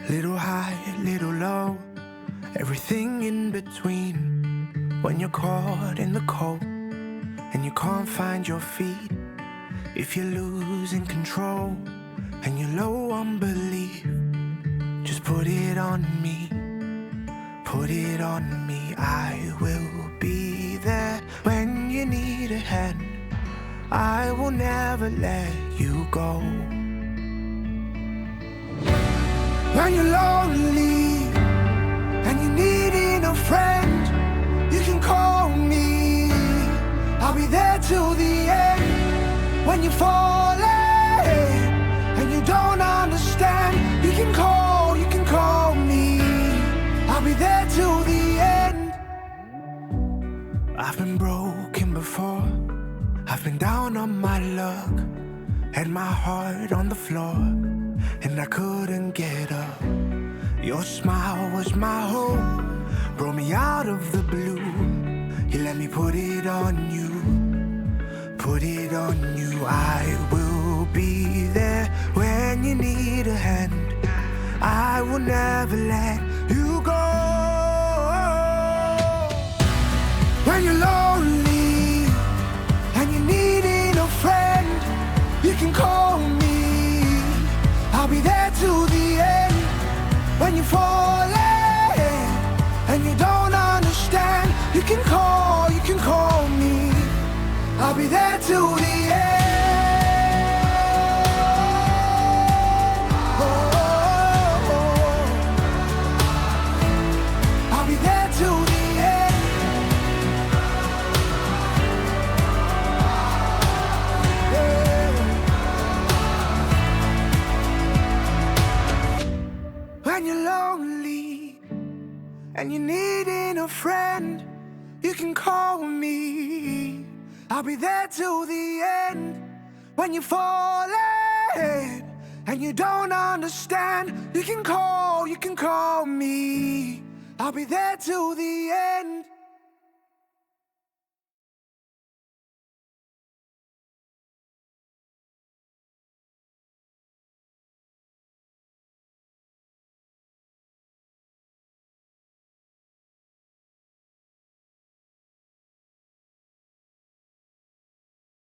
Little high, little low, everything in between. When you're caught in the cold and you can't find your feet, if you're losing control and you're low on belief, just put it on me, put it on me. I will be there when you need a hand. I will never let you go. When you're lonely and you're needing a friend, you can call me. I'll be there till the end. When you're falling and you don't understand, you can call me. I'll be there till the end. I've been broken before, I've been down on my luck, had my heart on the floor, and I couldn't get up. Your smile was my hope, brought me out of the blue. You let me put it on you, put it on you. I will be there when you need a hand. I will never let you go. When you're lonely and you're needing a friend, you can call me. I'll be there till the end. When you're falling and you don't understand, you can call me. I'll be there till the end. I'll be there till the end. When you're lonely and you're needing a friend, you can call me. I'll be there till the end. When you're falling and you don't understand, you can call me. I'll be there till the end.